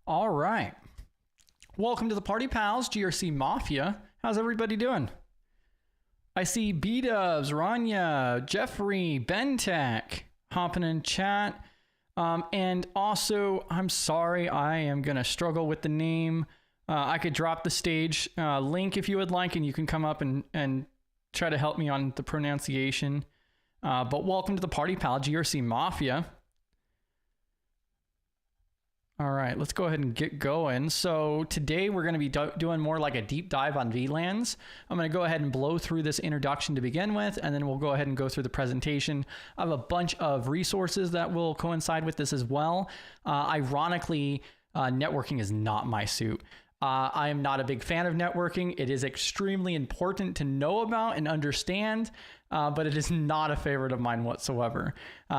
All right. Welcome to the party, pals, GRC Mafia. How's everybody doing? I see bdubzz, Rania, Jeffrey, Bentech hopping in chat. And also, I'm sorry, I am going to struggle with the name. I could drop the stage link if you would like, and you can come up and try to help me on the pronunciation. But welcome to the party, pal, GRC Mafia. All right, let's go ahead and get going. So today we're going to be doing more like a deep dive on VLANs. I'm going to go ahead and blow through this introduction to begin with, and then we'll go ahead and go through the presentation. I have a bunch of resources that will coincide with this as well. Ironically, networking is not my suit. I am not a big fan of networking. It is extremely important to know about and understand, but it is not a favorite of mine whatsoever.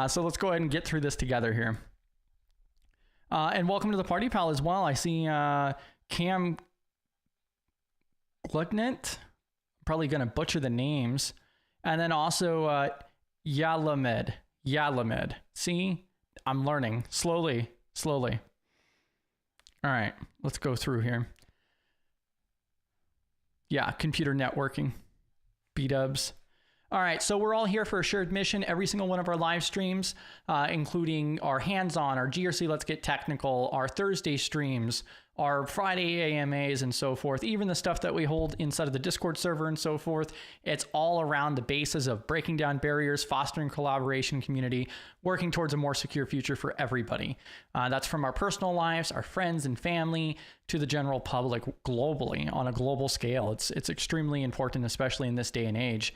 So let's go ahead and get through this together here. And welcome to the party, pal, as well. I see Cam Glugnant. Probably going to butcher the names. And then also Yalamed. See, I'm learning slowly. All right, let's go through here. Yeah, computer networking, bdubzz. All right, so we're all here for a shared mission. Every single one of our live streams, including our hands-on, our GRC Let's Get Technical, our Thursday streams, our Friday AMAs, and so forth, even the stuff that we hold inside of the Discord server and so forth, it's all around the basis of breaking down barriers, fostering collaboration community, working towards a more secure future for everybody. That's from our personal lives, our friends and family, to the general public globally on a global scale. It's extremely important, especially in this day and age.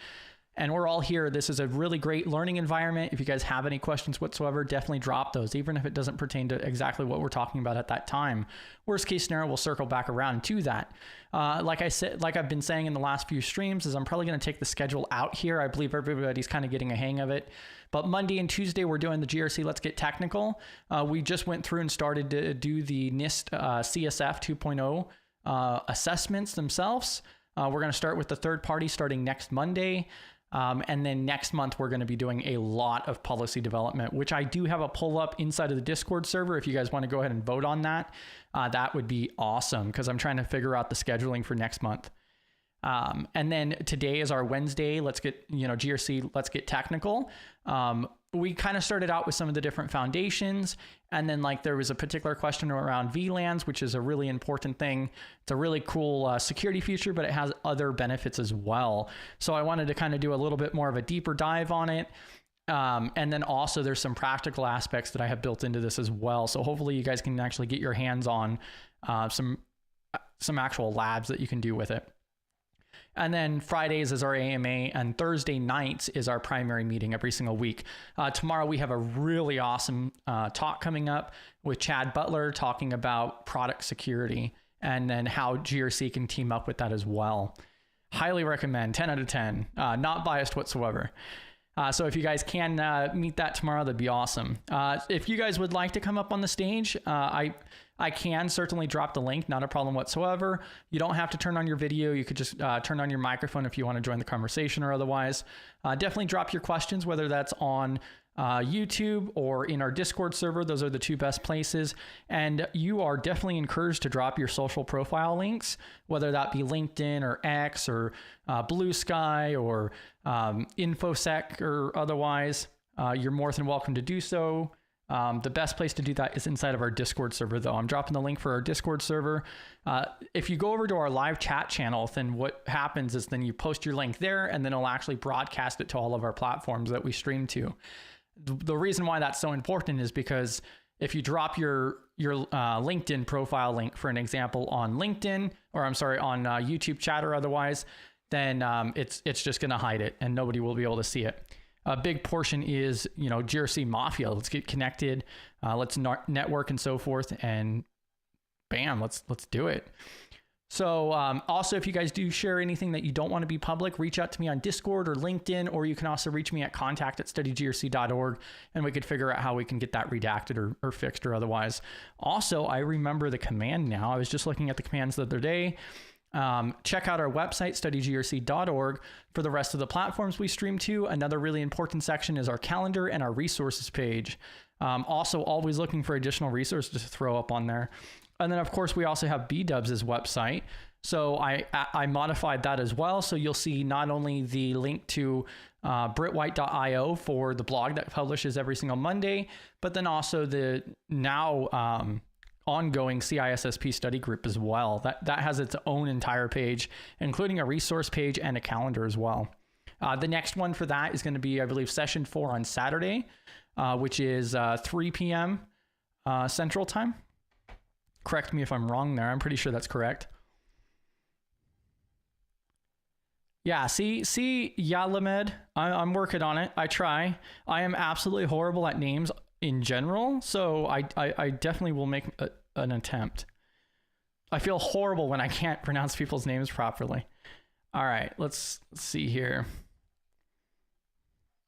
And we're all here. This is a really great learning environment. If you guys have any questions whatsoever, definitely drop those, even if it doesn't pertain to exactly what we're talking about at that time. Worst case scenario, we'll circle back around to that. Like I said, like I've been saying in the last few streams, is I'm probably going to take the schedule out here. I believe everybody's kind of getting a hang of it. But Monday and Tuesday, we're doing the GRC Let's Get Technical. We just went through and started to do the NIST CSF 2.0 assessments themselves. We're going to start with the third party starting next Monday. And then next month, we're going to be doing a lot of policy development, which I do have a pull up inside of the Discord server. If you guys want to go ahead and vote on that, that would be awesome, because I'm trying to figure out the scheduling for next month. And then today is our Wednesday. Let's get, GRC, let's get technical. We kind of started out with some of the different foundations, and then there was a particular question around VLANs, which is a really important thing. It's a really cool security feature, but it has other benefits as well. So I wanted to kind of do a little bit more of a deeper dive on it. And then also there's some practical aspects that I have built into this as well. So hopefully you guys can actually get your hands on some actual labs that you can do with it. And then Fridays is our AMA, and Thursday nights is our primary meeting every single week. Tomorrow we have a really awesome talk coming up with Chad Butler talking about product security, and then how GRC can team up with that as well. Highly recommend, 10 out of 10, not biased whatsoever. So if you guys can meet that tomorrow, that'd be awesome. If you guys would like to come up on the stage, I can certainly drop the link, not a problem whatsoever. You don't have to turn on your video. You could just turn on your microphone if you want to join the conversation or otherwise. Definitely drop your questions, whether that's on YouTube or in our Discord server. Those are the two best places. And you are definitely encouraged to drop your social profile links, whether that be LinkedIn or X or Blue Sky or InfoSec or otherwise. You're more than welcome to do so. The best place to do that is inside of our Discord server, though. I'm dropping the link for our Discord server. If you go over to our live chat channel, then what happens is then you post your link there, and then it'll actually broadcast it to all of our platforms that we stream to. The reason why that's so important is because if you drop your LinkedIn profile link, for an example, on LinkedIn, or I'm sorry, on YouTube chat or otherwise, then it's just going to hide it, and nobody will be able to see it. A big portion is, GRC Mafia. Let's get connected. Let's network and so forth, and bam, let's do it. So also, if you guys do share anything that you don't want to be public, reach out to me on Discord or LinkedIn, or you can also reach me at contact@studygrc.org, and we could figure out how we can get that redacted or fixed or otherwise. Also, I remember the command now. I was just looking at the commands the other day. Check out our website, studygrc.org, for the rest of the platforms we stream to. Another really important section is our calendar and our resources page. Also, always looking for additional resources to throw up on there. And then, of course, we also have bdubzz website. So I modified that as well. So you'll see not only the link to britwhite.io for the blog that publishes every single Monday, but then also the now ongoing CISSP study group as well. That has its own entire page, including a resource page and a calendar as well. The next one for that is going to be, I believe, session 4 on Saturday, which is 3 p.m. Central Time. Correct me if I'm wrong there. I'm pretty sure that's correct. Yeah, see, Yalamed, I'm working on it. I try. I am absolutely horrible at names in general, so I definitely will make an attempt. I feel horrible when I can't pronounce people's names properly. All right, let's see here.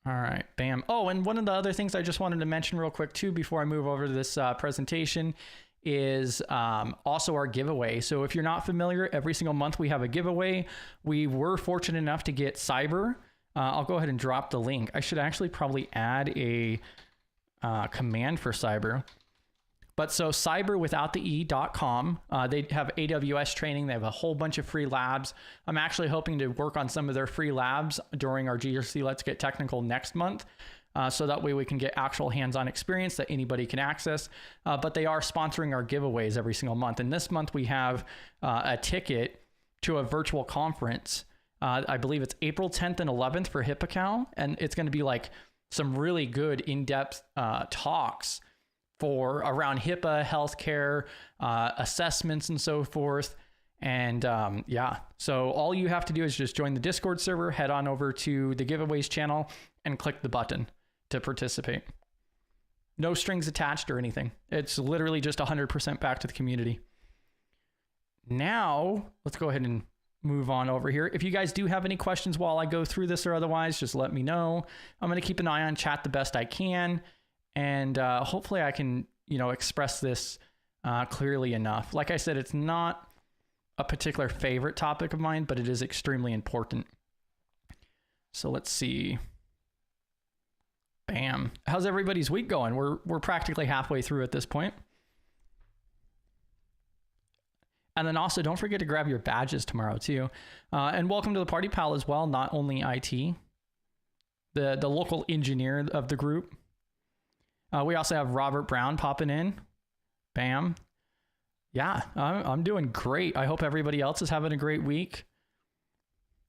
All right, bam. Oh, and one of the other things I just wanted to mention real quick too before I move over to this presentation is also our giveaway. So if you're not familiar, every single month we have a giveaway. We were fortunate enough to get cyber. I'll go ahead and drop the link. I should actually probably add a command for cyber. But so cyberwithoutthee.com, they have AWS training. They have a whole bunch of free labs. I'm actually hoping to work on some of their free labs during our GRC Let's Get Technical next month. So that way we can get actual hands-on experience that anybody can access. But they are sponsoring our giveaways every single month. And this month we have a ticket to a virtual conference. I believe it's April 10th and 11th for HIPAA Cow. And it's going to be like some really good in-depth talks for around HIPAA, healthcare, assessments, and so forth. And yeah, so all you have to do is just join the Discord server, head on over to the giveaways channel, and click the button to participate. No strings attached or anything. It's literally just 100% back to the community. Now, let's go ahead and move on over here. If you guys do have any questions while I go through this or otherwise, just let me know. I'm going to keep an eye on chat the best I can. And hopefully I can, express this clearly enough. Like I said, it's not a particular favorite topic of mine, but it is extremely important. So let's see. Bam. How's everybody's week going? We're practically halfway through at this point. And then also don't forget to grab your badges tomorrow too. And welcome to the party pal as well. Not only IT, the local engineer of the group. We also have Robert Brown popping in. Bam. Yeah, I'm doing great. I hope everybody else is having a great week.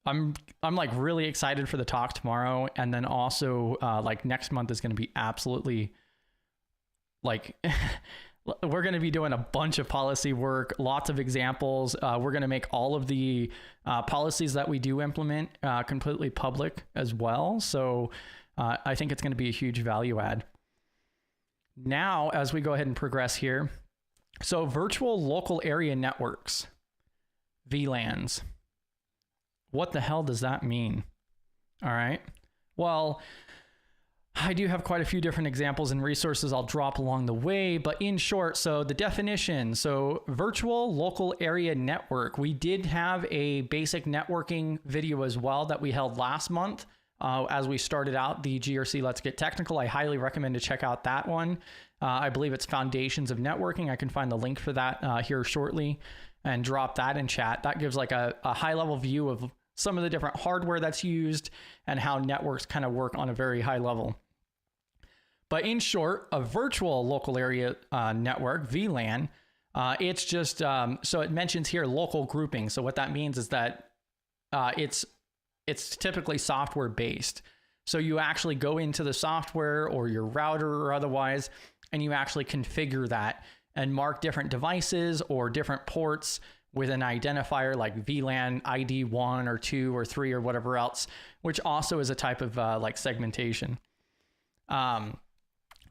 I'm like really excited for the talk tomorrow, and then also like next month is going to be absolutely like we're going to be doing a bunch of policy work, lots of examples. We're going to make all of the policies that we do implement completely public as well. So I think it's going to be a huge value add. Now, as we go ahead and progress here, so virtual local area networks, VLANs. What the hell does that mean? All right. Well, I do have quite a few different examples and resources I'll drop along the way, but in short, so the definition, so virtual local area network, we did have a basic networking video as well that we held last month as we started out the GRC Let's Get Technical. I highly recommend to check out that one. I believe it's Foundations of Networking. I can find the link for that here shortly and drop that in chat. That gives like a high level view of some of the different hardware that's used and how networks kind of work on a very high level. But in short, a virtual local area network, VLAN, it's just, so it mentions here local grouping. So what that means is that it's typically software based. So you actually go into the software or your router or otherwise, and you actually configure that and mark different devices or different ports with an identifier like VLAN ID 1 or 2 or 3 or whatever else, which also is a type of like segmentation.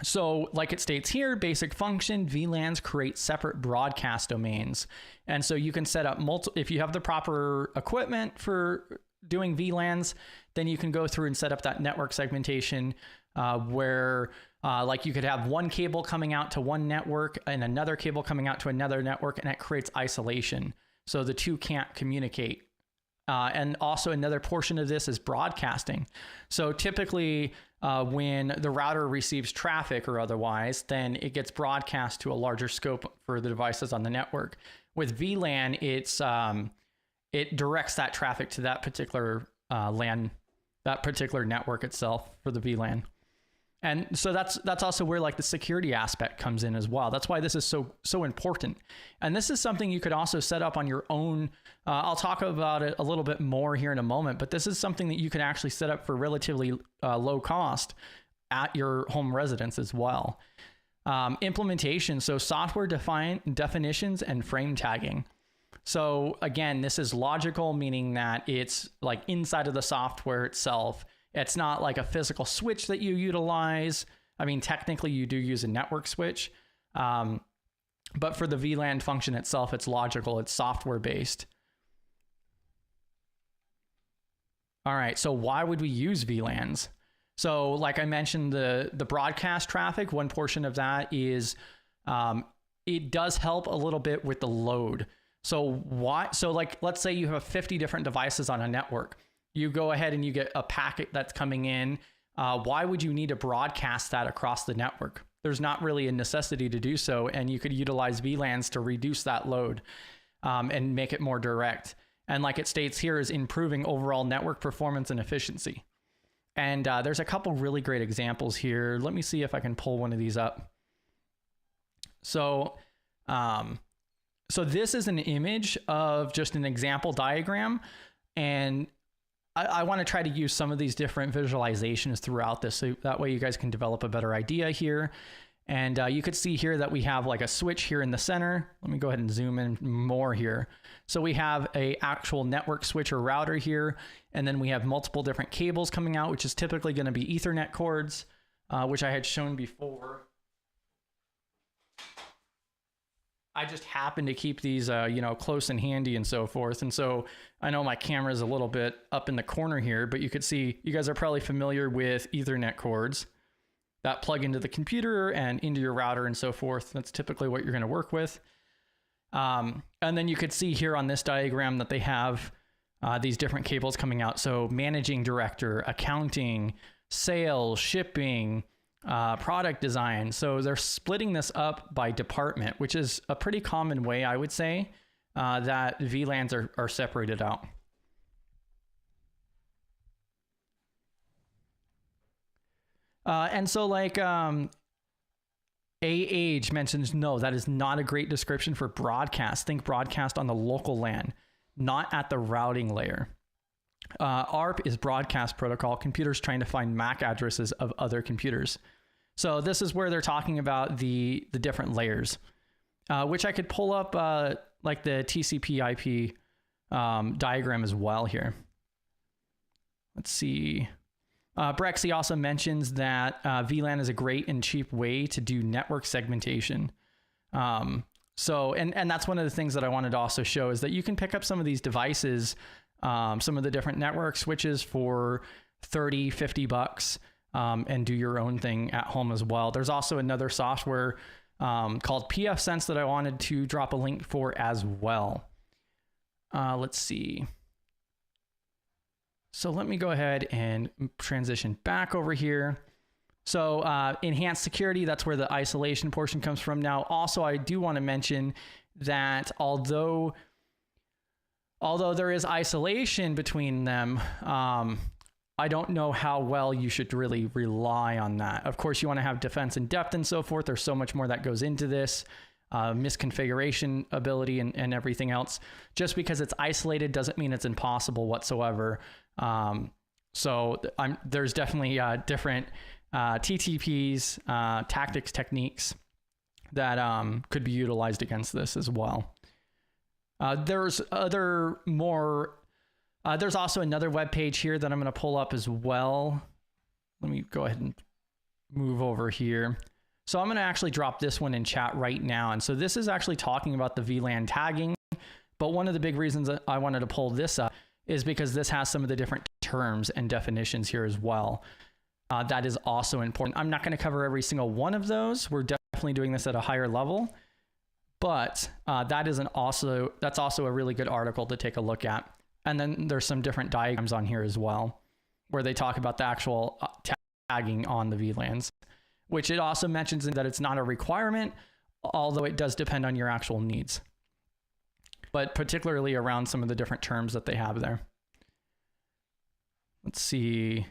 So like it states here, basic function, VLANs create separate broadcast domains. And so you can set up if you have the proper equipment for doing VLANs, then you can go through and set up that network segmentation where like you could have one cable coming out to one network and another cable coming out to another network, and it creates isolation. So the two can't communicate. And also another portion of this is broadcasting. So typically when the router receives traffic or otherwise, then it gets broadcast to a larger scope for the devices on the network. With VLAN, it directs that traffic to that particular LAN, that particular network itself for the VLAN. And so that's also where like the security aspect comes in as well. That's why this is so important. And this is something you could also set up on your own. I'll talk about it a little bit more here in a moment, but this is something that you can actually set up for relatively low cost at your home residence as well. Implementation, so software definitions and frame tagging. So again, this is logical, meaning that it's like inside of the software itself. It's not like a physical switch that you utilize. I mean, technically you do use a network switch, but for the VLAN function itself, it's logical, it's software based. All right, so why would we use VLANs? So like I mentioned, the broadcast traffic, one portion of that is, it does help a little bit with the load. So like, let's say you have 50 different devices on a network. You go ahead and you get a packet that's coming in. Why would you need to broadcast that across the network? There's not really a necessity to do so. And you could utilize VLANs to reduce that load and make it more direct. And like it states here, is improving overall network performance and efficiency. And there's a couple really great examples here. Let me see if I can pull one of these up. So, so this is an image of just an example diagram. And I want to try to use some of these different visualizations throughout this, so that way you guys can develop a better idea here. And you could see here that we have like a switch here in the center. Let me go ahead and zoom in more here. So we have a actual network switch or router here, and then we have multiple different cables coming out, which is typically going to be Ethernet cords, which I had shown before. I just happen to keep these, close and handy and so forth. And so I know my camera is a little bit up in the corner here, but you could see, you guys are probably familiar with Ethernet cords that plug into the computer and into your router and so forth. That's typically what you're going to work with. And then you could see here on this diagram that they have these different cables coming out. So managing director, accounting, sales, shipping, product design. So they're splitting this up by department, which is a pretty common way, I would say, that VLANs are separated out. And so like AH mentions, no, that is not a great description for broadcast. Think broadcast on the local LAN, not at the routing layer. ARP is broadcast protocol, computers trying to find MAC addresses of other computers. So this is where they're talking about the different layers, which I could pull up like the TCP IP diagram as well here. Let's see. Brexy also mentions that VLAN is a great and cheap way to do network segmentation. So, and that's one of the things that I wanted to also show is that you can pick up some of these devices, some of the different network switches for 30, 50 bucks, and do your own thing at home as well. There's also another software called pfSense that I wanted to drop a link for as well. Let's see. So let me go ahead and transition back over here. So enhanced security, that's where the isolation portion comes from. Now, also, I do want to mention that although there is isolation between them, I don't know how well you should really rely on that. Of course, you want to have defense in depth and so forth. There's so much more that goes into this. Misconfiguration ability and everything else. Just because it's isolated doesn't mean it's impossible whatsoever. So there's definitely different TTPs, tactics, techniques that could be utilized against this as well. There's also another web page here that I'm going to pull up as well. Let me go ahead and move over here. So I'm going to actually drop this one in chat right now. And so this is actually talking about the VLAN tagging. But one of the big reasons that I wanted to pull this up is because this has some of the different terms and definitions here as well. That is also important. I'm not going to cover every single one of those. We're definitely doing this at a higher level. But that's also a really good article to take a look at. And then there's some different diagrams on here as well, where they talk about the actual tagging on the VLANs, which it also mentions that it's not a requirement, although it does depend on your actual needs, but particularly around some of the different terms that they have there. Let's see.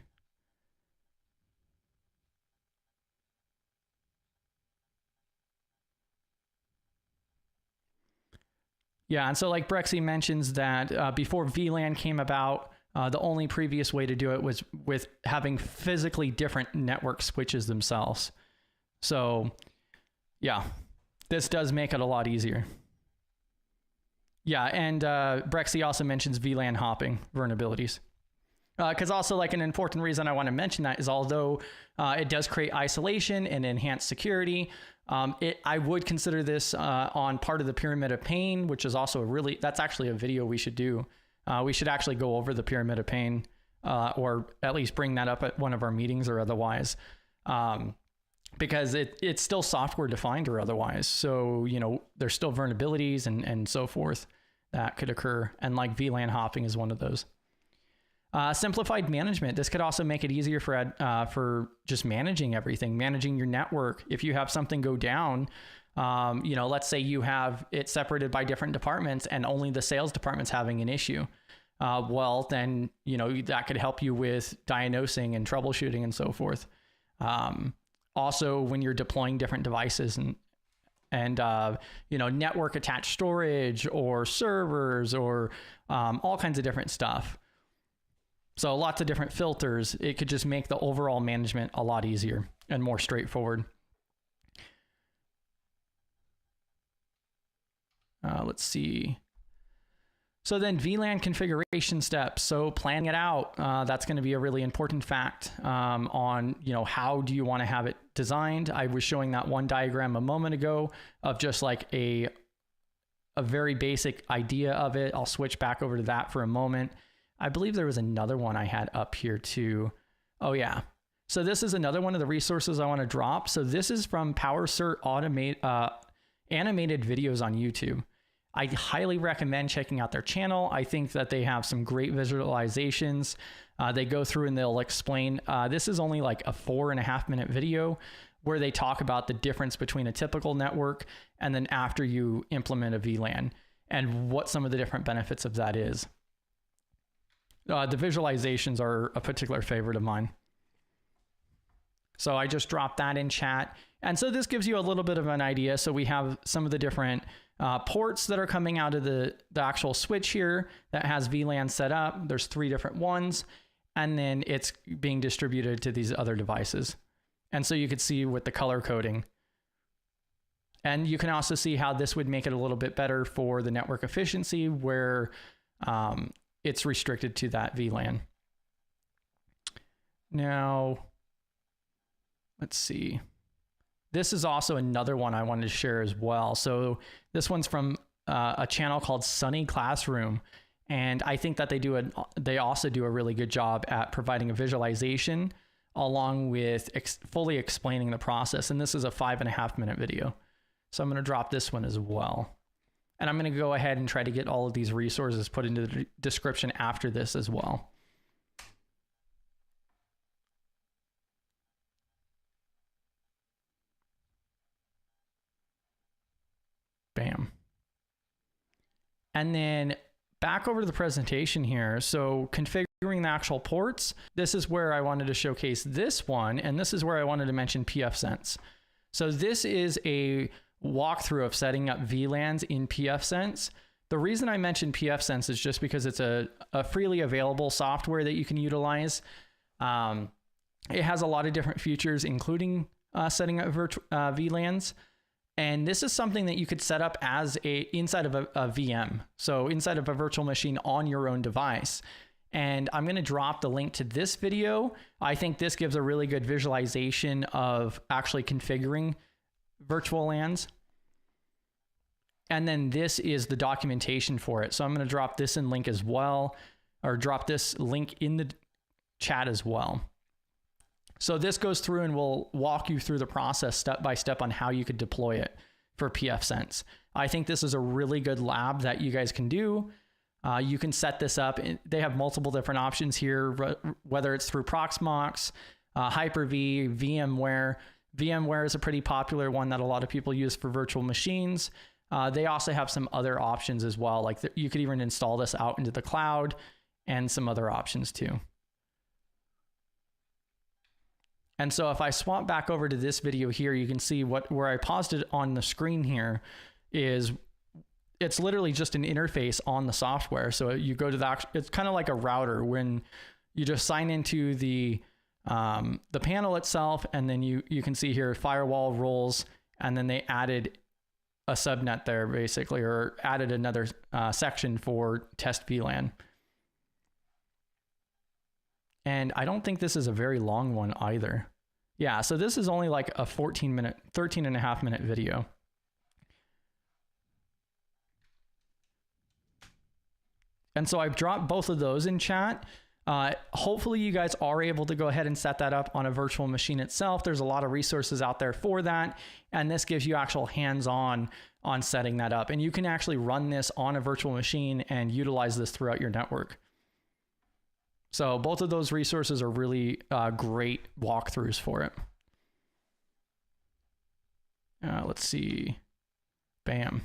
Yeah, and so like Brexy mentions that before VLAN came about, the only previous way to do it was with having physically different network switches themselves. So yeah, this does make it a lot easier. Yeah, and Brexy also mentions VLAN hopping vulnerabilities. Because also like an important reason I want to mention that is although it does create isolation and enhance security, I would consider this on part of the pyramid of pain, which is also that's actually a video we should do. We should actually go over the pyramid of pain or at least bring that up at one of our meetings or otherwise, because it's still software defined or otherwise. So, you know, there's still vulnerabilities and so forth that could occur. And like VLAN hopping is one of those. Simplified management. This could also make it easier for just managing everything, managing your network. If you have something go down, you know, let's say you have it separated by different departments and only the sales department's having an issue. Well, then, you know, that could help you with diagnosing and troubleshooting and so forth. Also, when you're deploying different devices and you know, network attached storage or servers or all kinds of different stuff. So lots of different filters. It could just make the overall management a lot easier and more straightforward. Let's see. So then VLAN configuration steps. So planning it out, that's going to be a really important fact on, you know, how do you want to have it designed? I was showing that one diagram a moment ago of just like a very basic idea of it. I'll switch back over to that for a moment. I believe there was another one I had up here too. Oh yeah. So this is another one of the resources I want to drop. So this is from PowerCert animated videos on YouTube. I highly recommend checking out their channel. I think that they have some great visualizations. They go through and they'll explain. This is only like a 4.5 minute video where they talk about the difference between a typical network and then after you implement a VLAN and what some of the different benefits of that is. The visualizations are a particular favorite of mine. So I just dropped that in chat. And so this gives you a little bit of an idea. So we have some of the different ports that are coming out of the actual switch here that has VLAN set up. There's 3 different ones, and then it's being distributed to these other devices. And so you could see with the color coding. And you can also see how this would make it a little bit better for the network efficiency where it's restricted to that VLAN. Now, let's see. This is also another one I wanted to share as well. So this one's from a channel called Sunny Classroom. And I think that they also do a really good job at providing a visualization along with fully explaining the process. And this is a 5.5 minute video. So I'm going to drop this one as well. And I'm going to go ahead and try to get all of these resources put into the description after this as well. Bam. And then back over to the presentation here. So configuring the actual ports, this is where I wanted to showcase this one. And this is where I wanted to mention pfSense. So this is a walkthrough of setting up VLANs in pfSense. The reason I mentioned pfSense is just because it's a freely available software that you can utilize. It has a lot of different features, including setting up VLANs. And this is something that you could set up as inside of a VM. So inside of a virtual machine on your own device. And I'm going to drop the link to this video. I think this gives a really good visualization of actually configuring virtual LANs. And then this is the documentation for it. So I'm going to drop this in link as well, or drop this link in the chat as well. So this goes through and we'll walk you through the process step by step on how you could deploy it for pfSense. I think this is a really good lab that you guys can do. You can set this up. They have multiple different options here, whether it's through Proxmox, Hyper-V, VMware. VMware is a pretty popular one that a lot of people use for virtual machines. They also have some other options as well. Like you could even install this out into the cloud and some other options too. And so if I swap back over to this video here, you can see where I paused it on the screen here is it's literally just an interface on the software. So you go to it's kind of like a router when you just sign into the panel itself, and then you can see here firewall roles, and then they added a subnet there basically, or added another section for test VLAN. And I don't think this is a very long one either. Yeah, so this is only like a 13.5 minute video. And so I've dropped both of those in chat. Hopefully you guys are able to go ahead and set that up on a virtual machine itself. There's a lot of resources out there for that. And this gives you actual hands-on on setting that up. And you can actually run this on a virtual machine and utilize this throughout your network. So both of those resources are really great walkthroughs for it. Let's see. Bam.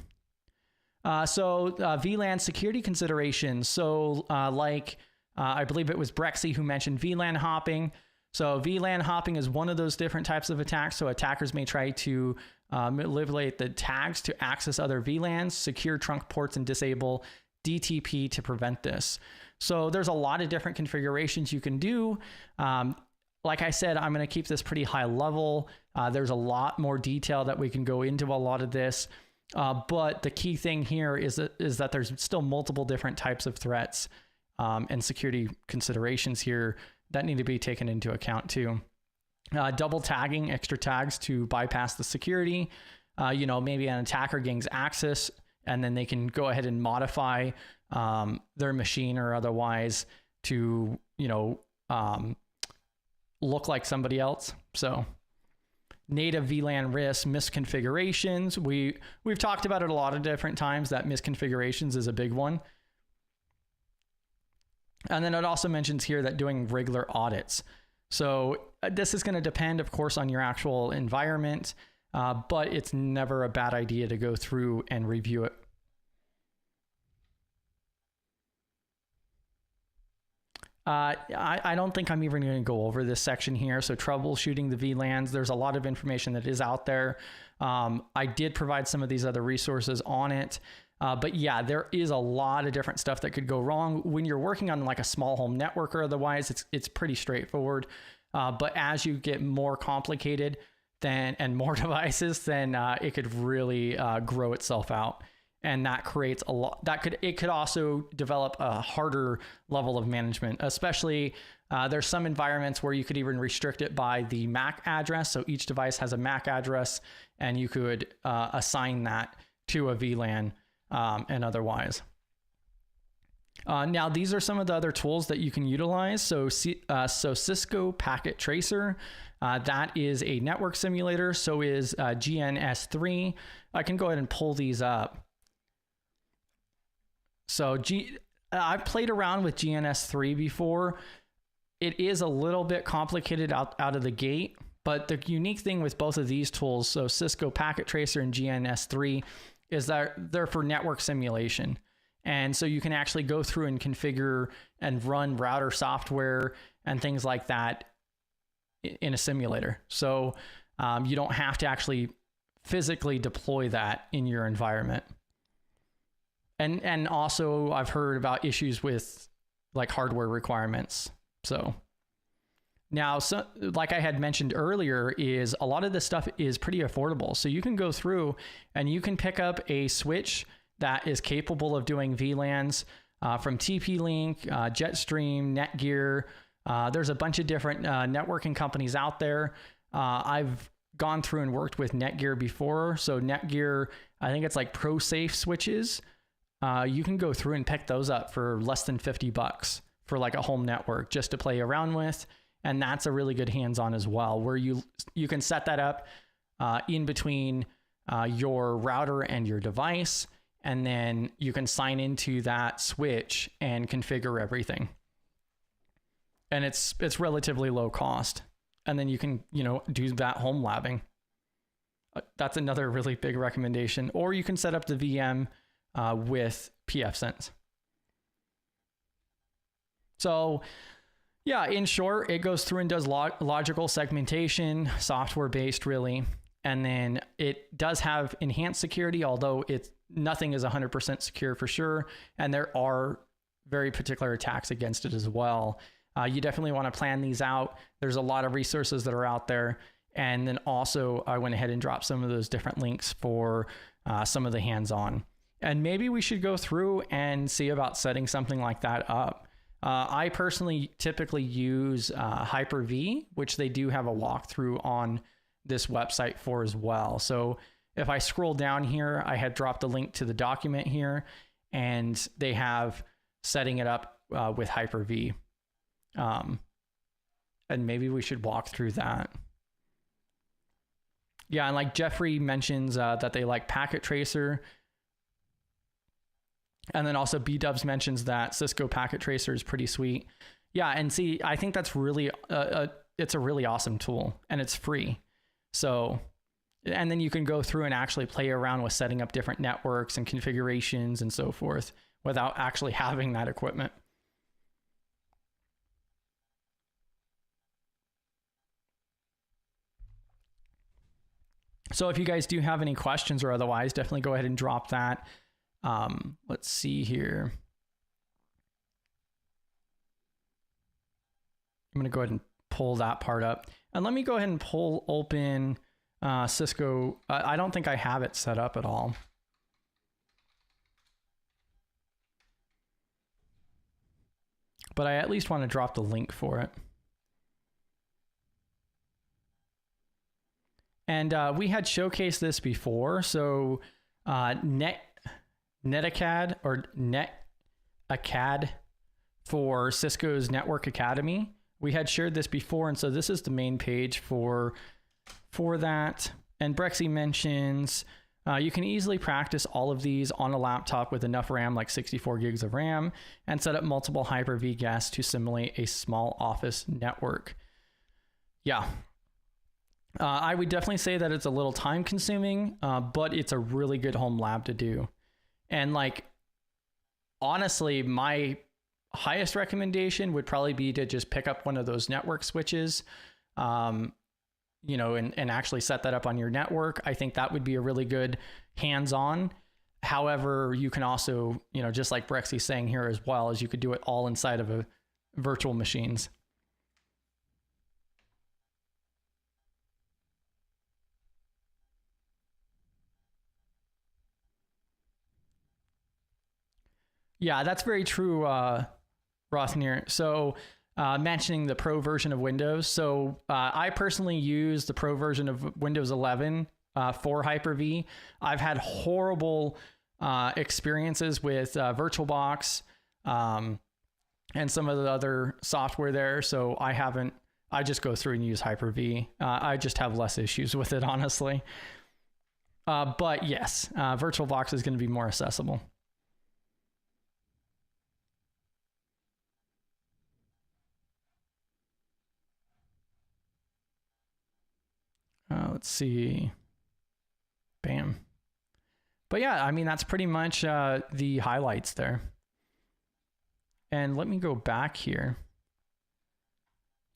So VLAN security considerations. So I believe it was Brexy who mentioned VLAN hopping. So VLAN hopping is one of those different types of attacks. So attackers may try to manipulate the tags to access other VLANs, secure trunk ports, and disable DTP to prevent this. So there's a lot of different configurations you can do. Like I said, I'm going to keep this pretty high level. There's a lot more detail that we can go into a lot of this. But the key thing here is that there's still multiple different types of threats and security considerations here that need to be taken into account too. Double tagging, extra tags to bypass the security. Maybe an attacker gains access and then they can go ahead and modify their machine or otherwise to, look like somebody else. So native VLAN risks, misconfigurations. We've talked about it a lot of different times that misconfigurations is a big one. And then it also mentions here that doing regular audits. So this is going to depend, of course, on your actual environment, but it's never a bad idea to go through and review it. I don't think I'm even going to go over this section here. So troubleshooting the VLANs, there's a lot of information that is out there. I did provide some of these other resources on it. But yeah, there is a lot of different stuff that could go wrong when you're working on like a small home network or otherwise. It's pretty straightforward. But as you get more complicated and more devices, then it could really grow itself out. And that creates a lot. It could also develop a harder level of management, especially there's some environments where you could even restrict it by the MAC address. So each device has a MAC address, and you could assign that to a VLAN and otherwise. Now, these are some of the other tools that you can utilize. So Cisco Packet Tracer, that is a network simulator. So is GNS3. I can go ahead and pull these up. So I've played around with GNS3 before. It is a little bit complicated out of the gate, but the unique thing with both of these tools, so Cisco Packet Tracer and GNS3, is that they're for network simulation. And so you can actually go through and configure and run router software and things like that in a simulator. So you don't have to actually physically deploy that in your environment. And also I've heard about issues with like hardware requirements. So now, like I had mentioned earlier, is a lot of this stuff is pretty affordable. So you can go through and you can pick up a switch that is capable of doing VLANs from TP-Link, Jetstream, Netgear. There's a bunch of different networking companies out there. I've gone through and worked with Netgear before. So Netgear, I think it's like ProSafe switches. You can go through and pick those up for less than $50 for like a home network just to play around with. And that's a really good hands-on as well, where you can set that up in between your router and your device. And then you can sign into that switch and configure everything. And it's relatively low cost. and then you can, do that home labbing. That's another really big recommendation. Or you can set up the VM with pfSense. So yeah, in short, it goes through and does logical segmentation, software-based really. And then it does have enhanced security, although nothing is 100% secure for sure. And there are very particular attacks against it as well. You definitely want to plan these out. There's a lot of resources that are out there. And then also I went ahead and dropped some of those different links for some of the hands-on. And maybe we should go through and see about setting something like that up. I personally typically use Hyper-V, which they do have a walkthrough on this website for as well. So if I scroll down here, I had dropped a link to the document here, and they have setting it up with Hyper-V. And maybe we should walk through that. Yeah, and like Jeffrey mentions that they like Packet Tracer. And then also bdubzz mentions that Cisco Packet Tracer is pretty sweet. Yeah, and see, I think that's really, it's a really awesome tool, and it's free. So, and then you can go through and actually play around with setting up different networks and configurations and so forth without actually having that equipment. So if you guys do have any questions or otherwise, definitely go ahead and drop that. Let's see here. I'm going to go ahead and pull that part up. And let me go ahead and pull open Cisco. I don't think I have it set up at all. But I at least want to drop the link for it. And we had showcased this before. So NetAcad or NetAcad for Cisco's Network Academy. We had shared this before, and so this is the main page for that. And Brexy mentions you can easily practice all of these on a laptop with enough RAM, like 64 gigs of RAM, and set up multiple Hyper-V guests to simulate a small office network. Yeah. I would definitely say that it's a little time consuming, but it's a really good home lab to do. And like, honestly, my highest recommendation would probably be to just pick up one of those network switches, and actually set that up on your network. I think that would be a really good hands-on. However, you can also, just like Brexy's saying here as well, as you could do it all inside of a virtual machines. Yeah, that's very true, Rothnir. So mentioning the Pro version of Windows. So I personally use the Pro version of Windows 11 for Hyper-V. I've had horrible experiences with VirtualBox and some of the other software there. So I just go through and use Hyper-V. I just have less issues with it, honestly. But yes, VirtualBox is going to be more accessible. Let's see. Bam. But yeah, I mean, that's pretty much the highlights there. And let me go back here.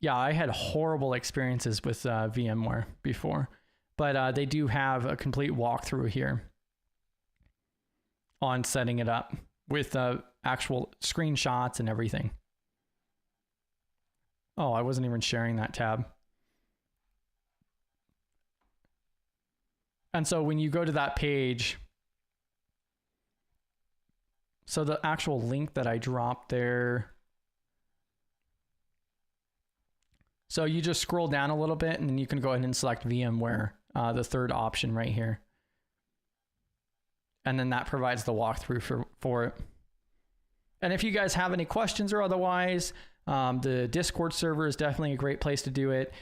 Yeah, I had horrible experiences with VMware before, but they do have a complete walkthrough here on setting it up with actual screenshots and everything. Oh, I wasn't even sharing that tab. And so when you go to that page, so the actual link that I dropped there, so you just scroll down a little bit and then you can go ahead and select VMware, the third option right here. And then that provides the walkthrough for it. And if you guys have any questions or otherwise, the Discord server is definitely a great place to do it.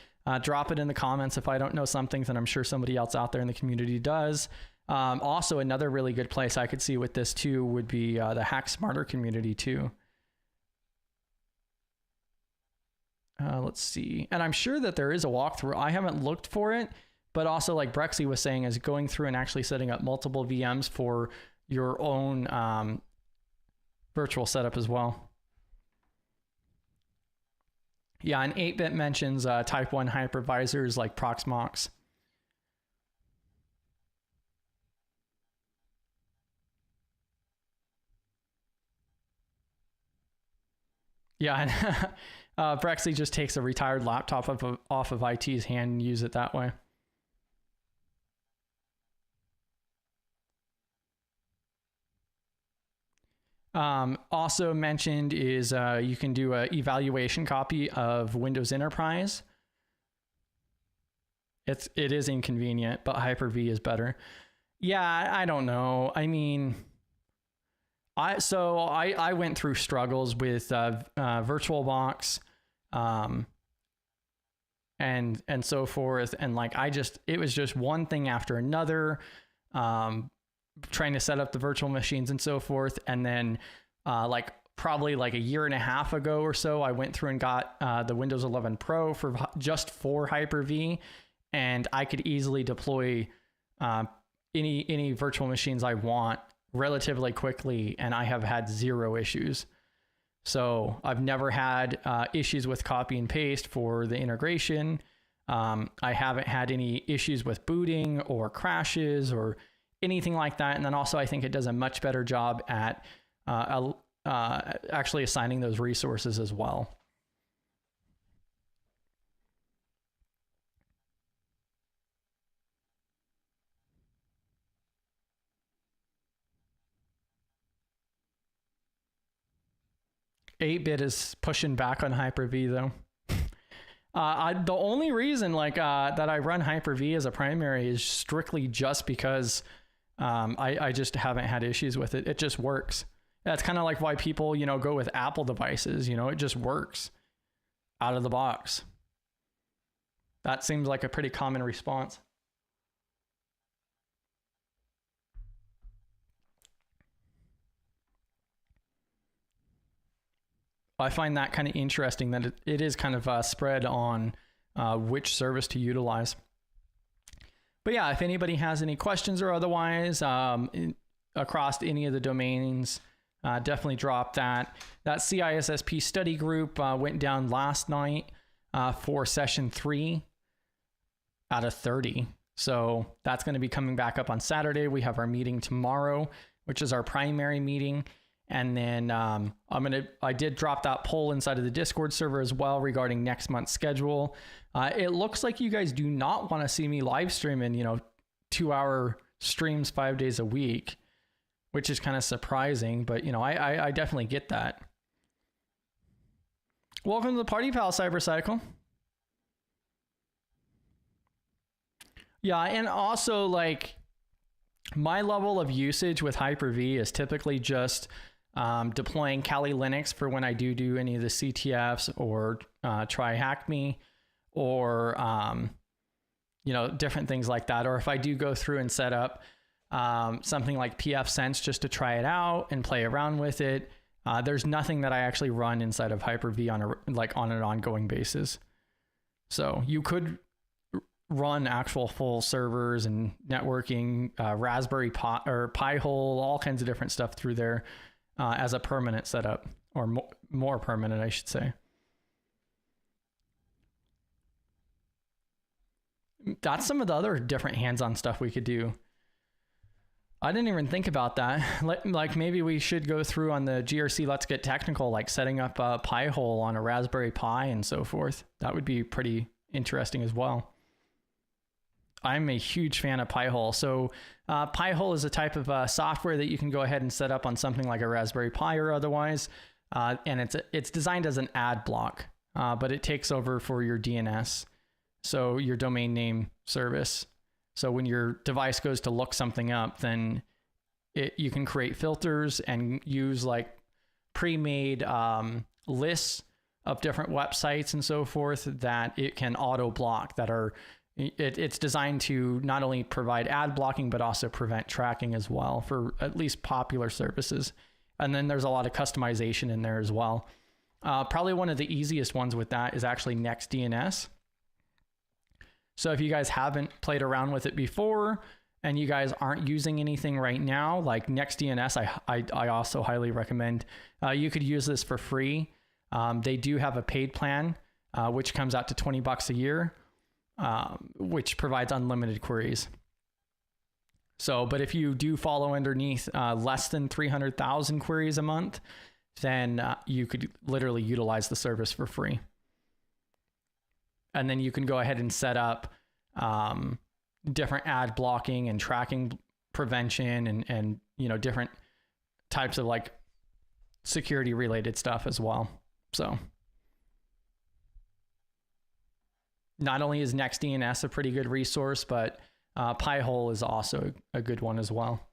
Drop it in the comments if I don't know something, then I'm sure somebody else out there in the community does. Also, another really good place I could see with this too would be the Hack Smarter community too. let's see. And I'm sure that there is a walkthrough. I haven't looked for it, but also like Brexy was saying, is going through and actually setting up multiple VMs for your own virtual setup as well. Yeah, and 8-bit mentions type 1 hypervisors like Proxmox. Yeah, and Brexley just takes a retired laptop off of IT's hand and use it that way. Also mentioned is you can do an evaluation copy of Windows Enterprise. It is inconvenient, but Hyper-V is better. Yeah, I don't know. I mean, I went through struggles with VirtualBox, and so forth, and like it was just one thing after another, trying to set up the virtual machines and so forth, and then like probably like a year and a half ago or so, I went through and got the Windows 11 Pro for Hyper-V, and I could easily deploy any virtual machines I want relatively quickly, and I have had zero issues. So I've never had issues with copy and paste for the integration. I haven't had any issues with booting or crashes or anything like that. And then also I think it does a much better job at actually assigning those resources as well. Eight-bit is pushing back on Hyper-V though. The only reason that I run Hyper-V as a primary is strictly just because I just haven't had issues with it. It just works. That's kind of like why people, go with Apple devices. It just works out of the box. That seems like a pretty common response. I find that kind of interesting that it is kind of spread on which service to utilize. But yeah, if anybody has any questions or otherwise across any of the domains, definitely drop that. That CISSP study group went down last night for session 3 out of 30. So that's going to be coming back up on Saturday. We have our meeting tomorrow, which is our primary meeting. And then I did drop that poll inside of the Discord server as well regarding next month's schedule. It looks like you guys do not want to see me live streaming, 2-hour streams 5 days a week, which is kind of surprising, but I definitely get that. Welcome to the party, pal, Cybercycle. Yeah, and also like my level of usage with Hyper-V is typically just deploying Kali Linux for when I do any of the CTFs or try hack me or different things like that. Or if I do go through and set up something like pfSense just to try it out and play around with it, there's nothing that I actually run inside of Hyper-V on an ongoing basis. So you could run actual full servers and networking, Raspberry Pi or Pi-hole, all kinds of different stuff through there as a permanent setup, or more permanent, I should say. That's some of the other different hands-on stuff we could do. I didn't even think about that. Like maybe we should go through on the GRC Let's Get Technical, like setting up a Pi-hole on a Raspberry Pi and so forth. That would be pretty interesting as well. I'm a huge fan of Pi-hole. So Pi-hole is a type of software that you can go ahead and set up on something like a Raspberry Pi or otherwise. And it's designed as an ad block, but it takes over for your DNS. So your domain name service. So when your device goes to look something up, then you can create filters and use like pre-made lists of different websites and so forth that it can auto block that are it's designed to not only provide ad blocking, but also prevent tracking as well for at least popular services. And then there's a lot of customization in there as well. Probably one of the easiest ones with that is actually NextDNS. So if you guys haven't played around with it before and you guys aren't using anything right now, like NextDNS, I also highly recommend. You could use this for free. They do have a paid plan, which comes out to $20 a year, which provides unlimited queries. So, but if you do follow underneath less than 300,000 queries a month, then you could literally utilize the service for free. And then you can go ahead and set up different ad blocking and tracking prevention and you know, different types of like security related stuff as well. So not only is NextDNS a pretty good resource, but Pi-hole is also a good one as well,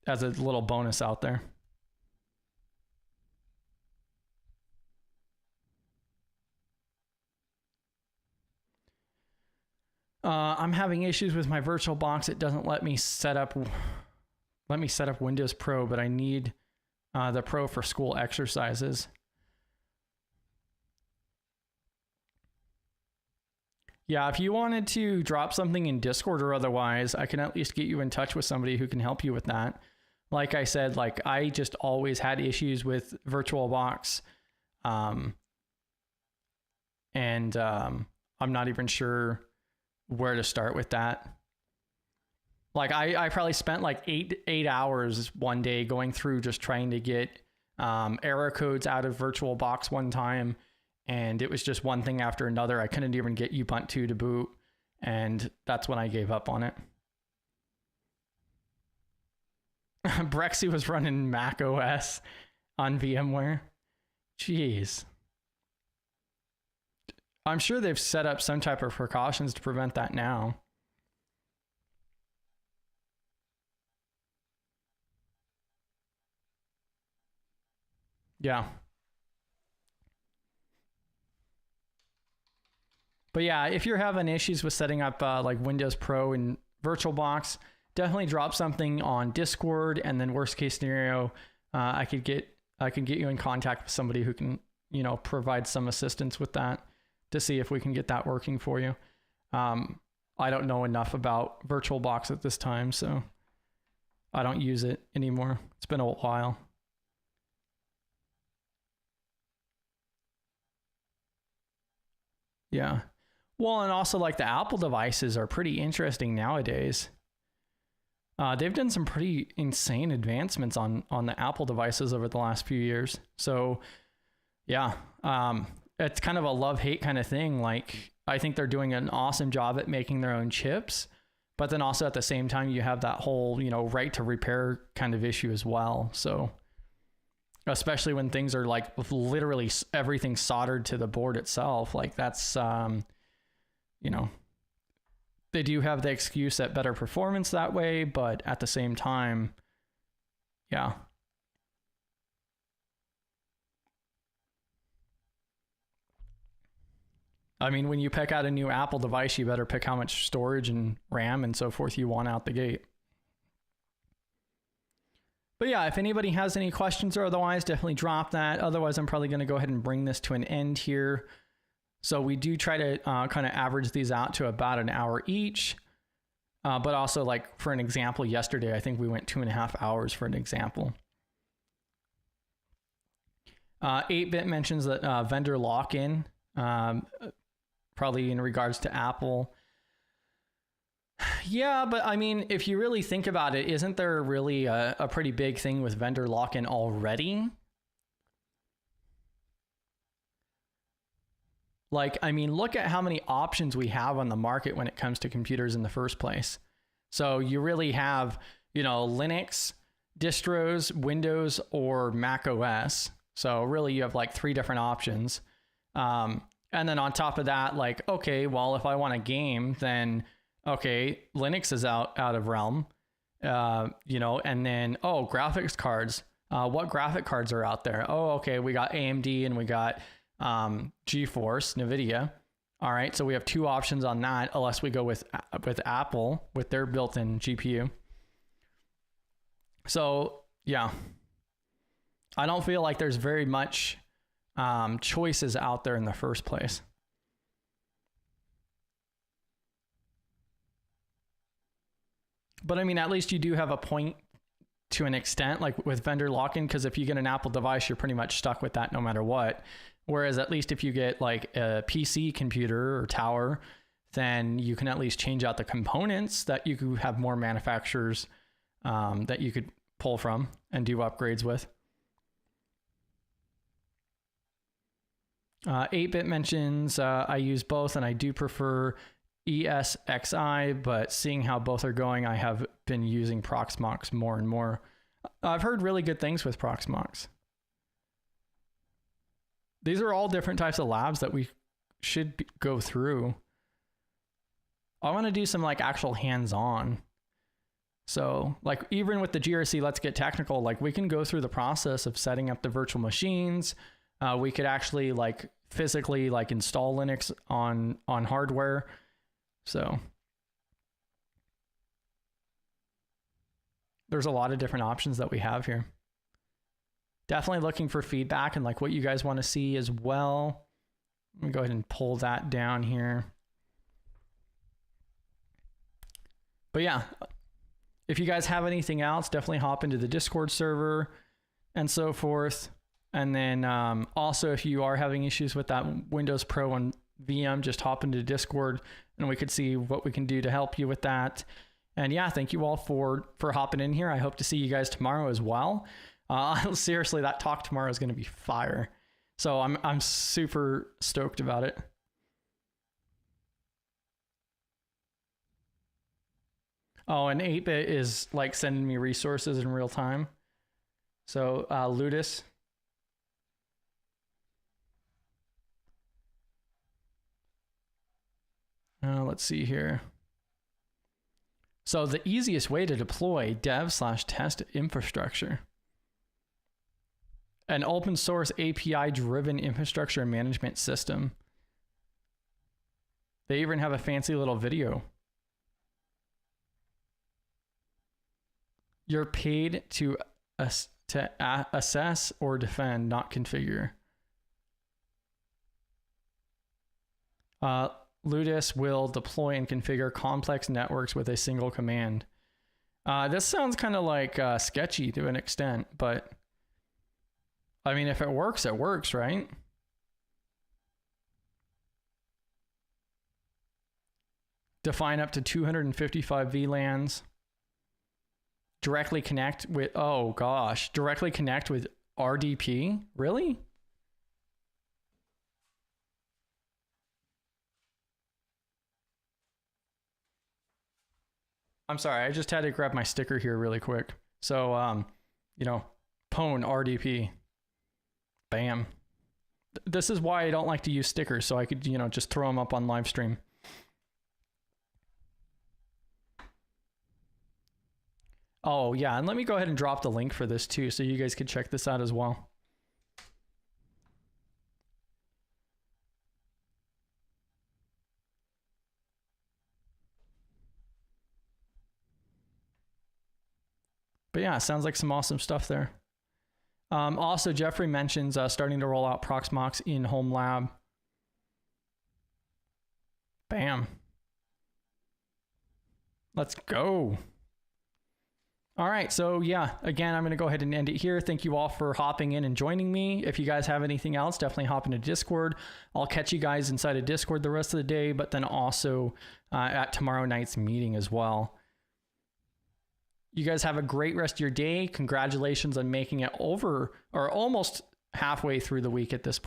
as a little bonus out there. I'm having issues with my VirtualBox. It doesn't let me set up Windows Pro, but I need the Pro for school exercises. Yeah, if you wanted to drop something in Discord or otherwise, I can at least get you in touch with somebody who can help you with that. Like I said, like I just always had issues with VirtualBox. I'm not even sure where to start with that. Like I probably spent like eight hours one day going through just trying to get error codes out of VirtualBox one time. And it was just one thing after another. I couldn't even get Ubuntu to boot. And that's when I gave up on it. Brexy was running Mac OS on VMware. Jeez. I'm sure they've set up some type of precautions to prevent that now. Yeah. But yeah, if you're having issues with setting up like Windows Pro and VirtualBox, definitely drop something on Discord, and then worst case scenario, I can get you in contact with somebody who can, you know, provide some assistance with that to see if we can get that working for you. I don't know enough about VirtualBox at this time, so I don't use it anymore. It's been a while. Yeah. Well, and also like the Apple devices are pretty interesting nowadays. They've done some pretty insane advancements on the Apple devices over the last few years. So yeah, it's kind of a love-hate kind of thing. Like I think they're doing an awesome job at making their own chips, but then also at the same time, you have that whole, you know, right to repair kind of issue as well. So especially when things are like literally everything soldered to the board itself, like that's, you know, they do have the excuse at better performance that way, but at the same time, yeah. I mean, when you pick out a new Apple device, you better pick how much storage and RAM and so forth you want out the gate. But yeah, if anybody has any questions or otherwise, definitely drop that. Otherwise, I'm probably going to go ahead and bring this to an end here. So we do try to kind of average these out to about an hour each. But also, like for an example, yesterday, I think we went 2.5 hours for an example. 8-bit mentions that vendor lock-in, probably in regards to Apple. Yeah, but I mean, if you really think about it, isn't there really a pretty big thing with vendor lock-in already? Like, I mean, look at how many options we have on the market when it comes to computers in the first place. So you really have, you know, Linux, distros, Windows, or Mac OS. So really you have like 3 different options. And then on top of that, like, okay, well, if I want a game, then, okay, Linux is out of realm, you know, and then, oh, graphics cards. What graphic cards are out there? Oh, okay, we got AMD and we got GeForce, NVIDIA. All right, so we have 2 options on that, unless we go with Apple with their built-in GPU. So yeah, I don't feel like there's very much choices out there in the first place. But I mean, at least you do have a point to an extent, like with vendor lock-in, because if you get an Apple device, you're pretty much stuck with that no matter what. Whereas at least if you get like a PC computer or tower, then you can at least change out the components that you could have more manufacturers that you could pull from and do upgrades with. 8-bit mentions, I use both and I do prefer ESXi, but seeing how both are going, I have been using Proxmox more and more. I've heard really good things with Proxmox. These are all different types of labs that we should go through. I want to do some like actual hands-on. So like even with the GRC, let's get technical, like we can go through the process of setting up the virtual machines. We could actually like physically like install Linux on hardware. So there's a lot of different options that we have here. Definitely looking for feedback and like what you guys want to see as well. Let me go ahead and pull that down here. But yeah, if you guys have anything else, definitely hop into the Discord server and so forth. And then also, if you are having issues with that Windows Pro and VM, just hop into Discord and we could see what we can do to help you with that. And yeah, thank you all for hopping in here. I hope to see you guys tomorrow as well. Seriously, that talk tomorrow is going to be fire. So I'm super stoked about it. Oh, and 8-bit is like sending me resources in real time. So Ludus. Let's see here. So the easiest way to deploy dev/test infrastructure. An open source API driven infrastructure management system. They even have a fancy little video. You're paid to assess or defend, not configure. Ludus will deploy and configure complex networks with a single command. This sounds kind of like sketchy to an extent, but I mean, if it works, right? Define up to 255 VLANs. Directly connect with, oh gosh, directly connect with RDP? Really? I'm sorry, I just had to grab my sticker here really quick. So, you know, Pwn RDP. Bam. This is why I don't like to use stickers, so I could, you know, just throw them up on live stream. Oh, yeah, and let me go ahead and drop the link for this too, so you guys could check this out as well. But yeah, sounds like some awesome stuff there. Also, Jeffrey mentions starting to roll out Proxmox in home lab. Bam. Let's go. All right, so yeah, again, I'm going to go ahead and end it here. Thank you all for hopping in and joining me. If you guys have anything else, definitely hop into Discord. I'll catch you guys inside of Discord the rest of the day, but then also at tomorrow night's meeting as well. You guys have a great rest of your day. Congratulations on making it over or almost halfway through the week at this point.